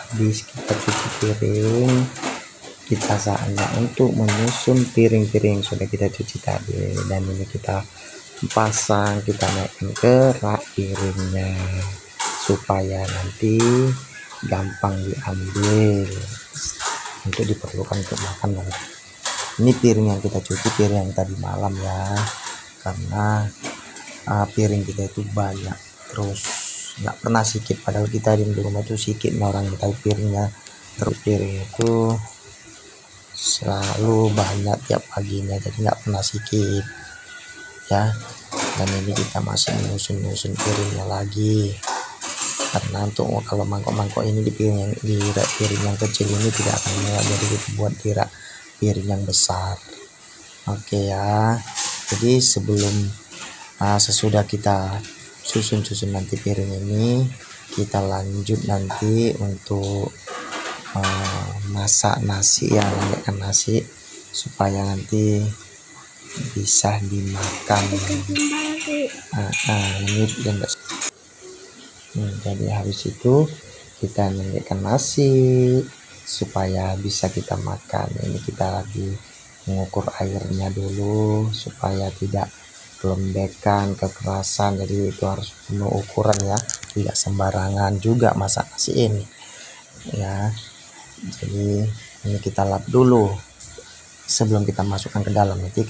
habis kita cuci piring, kita saatnya untuk menyusun piring-piring sudah kita cuci tadi, dan ini kita pasang, kita naikkan ke rak piringnya supaya nanti gampang diambil untuk diperlukan untuk makan. Ini piring yang kita cuci, piring yang tadi malam ya, karena piring kita itu banyak, terus nggak pernah sikit, padahal kita di rumah itu sikit orang tahu piringnya, terus piring itu selalu banyak tiap paginya, jadi nggak pernah sikit ya. Dan ini kita masih menyusun piringnya lagi, karena untuk kalau mangkok-mangkok ini di rak piring yang kecil ini tidak akan muat, jadi kita buat di rak piring yang besar. Oke ya, jadi sesudah kita susun nanti piring ini, kita lanjut nanti untuk masak nasi ya, makan nasi supaya nanti bisa dimakan. Jadi habis itu kita menyiapkan nasi supaya bisa kita makan. Ini kita lagi mengukur airnya dulu supaya tidak kelembekan, kekerasan, jadi itu harus penuh ukuran ya, tidak sembarangan juga masak nasi ini ya. Jadi ini kita lap dulu sebelum kita masukkan ke dalam, nanti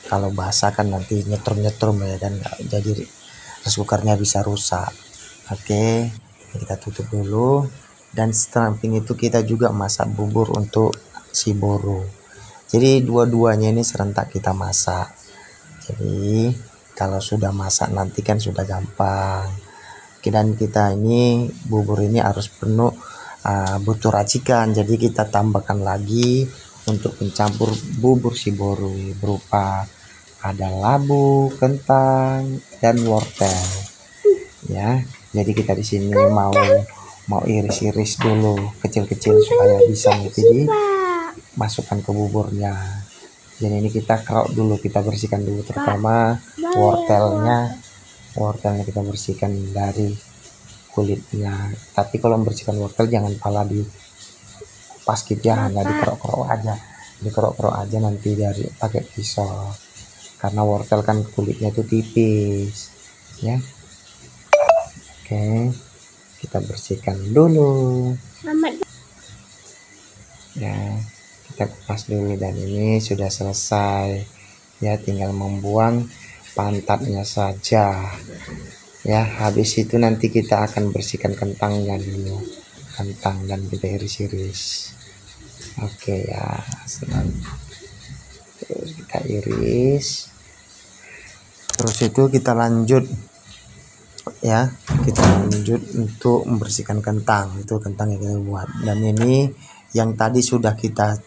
kalau basah kan nanti nyetrum ya, dan jadi rice cookernya bisa rusak. Oke, kita tutup dulu, dan samping itu kita juga masak bubur untuk si boro. Jadi dua-duanya ini serentak kita masak. Jadi kalau sudah masak nanti kan sudah gampang. Dan kita ini bubur ini harus penuh butuh racikan, jadi kita tambahkan lagi untuk pencampur bubur si boro berupa ada labu, kentang, dan wortel ya. Jadi kita di sini mau iris-iris dulu kecil-kecil supaya bisa nanti dimasukkan ke buburnya. Jadi ini kita kerok dulu, kita bersihkan dulu, terutama wortelnya kita bersihkan dari kulitnya. Tapi kalau membersihkan wortel jangan pala di pas gitu ya, hanya dikerok-kerok aja nanti dari pakai pisau, karena wortel kan kulitnya itu tipis ya. Oke, kita bersihkan dulu ya, kita kupas dulu, dan ini sudah selesai ya, tinggal membuang pantatnya saja ya. Habis itu nanti kita akan bersihkan kentangnya dulu, dan kita iris-iris. Oke ya, terus kita iris, terus itu kita lanjut ya, untuk membersihkan kentang. Itu kentang yang kita buat, dan ini yang tadi sudah kita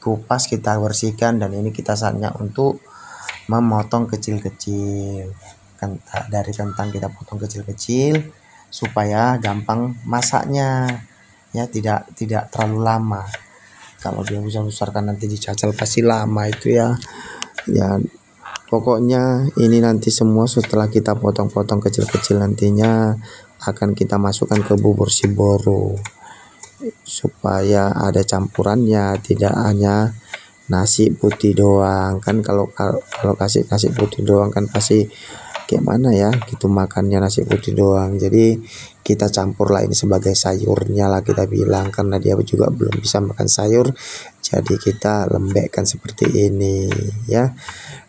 kupas, kita bersihkan, dan ini kita saatnya untuk memotong kecil-kecil. Dari kentang kita potong kecil-kecil supaya gampang masaknya ya, tidak terlalu lama. Kalau dia besar-besar kan nanti dicacal pasti lama itu ya. Pokoknya ini nanti semua setelah kita potong-potong kecil-kecil nantinya akan kita masukkan ke bubur si boro supaya ada campurannya, tidak hanya nasi putih doang kan. Kalau kasih nasi putih doang kan pasti gimana ya gitu makannya nasi putih doang. Jadi kita campur lah ini sebagai sayurnya lah kita bilang, karena dia juga belum bisa makan sayur, jadi kita lembekkan seperti ini ya.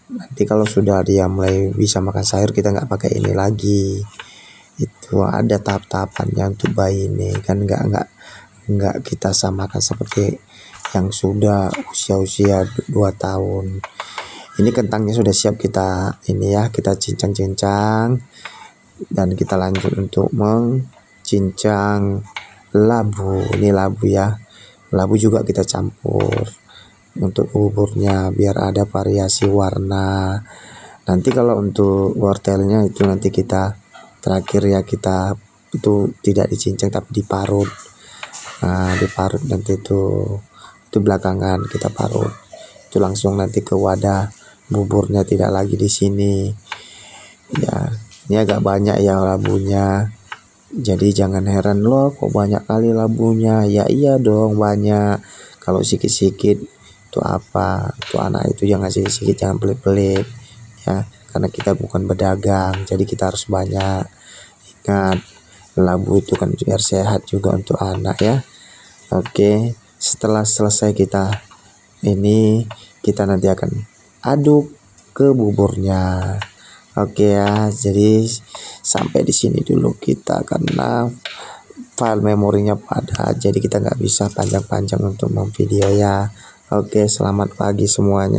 Nanti kalau sudah dia mulai bisa makan sayur, kita nggak pakai ini lagi. Itu ada tahap-tahapannya untuk bayi ini kan, nggak kita samakan seperti yang sudah usia 2 tahun. Ini kentangnya sudah siap kita ini ya, kita cincang-cincang, dan kita lanjut untuk mencincang labu. Ini labu ya, labu juga kita campur untuk buburnya biar ada variasi warna. Nanti kalau untuk wortelnya itu nanti kita terakhir ya, kita itu tidak dicincang tapi diparut. Diparut nanti itu belakangan kita parut. Itu langsung nanti ke wadah buburnya, tidak lagi di sini. Ya, ini agak banyak ya labunya. Jadi jangan heran loh kok banyak kali labunya. Ya iya dong banyak. Kalau sikit-sikit itu apa? Tuh anak itu jangan sikit-sikit, jangan pelit-pelit ya. Karena kita bukan pedagang, jadi kita harus banyak. Ingat, labu itu kan biar sehat juga untuk anak ya. Oke, setelah selesai kita nanti akan aduk ke buburnya. Oke ya, jadi sampai di sini dulu kita karena file memorinya padat, jadi kita nggak bisa panjang-panjang untuk memvideo ya. Oke, selamat pagi semuanya.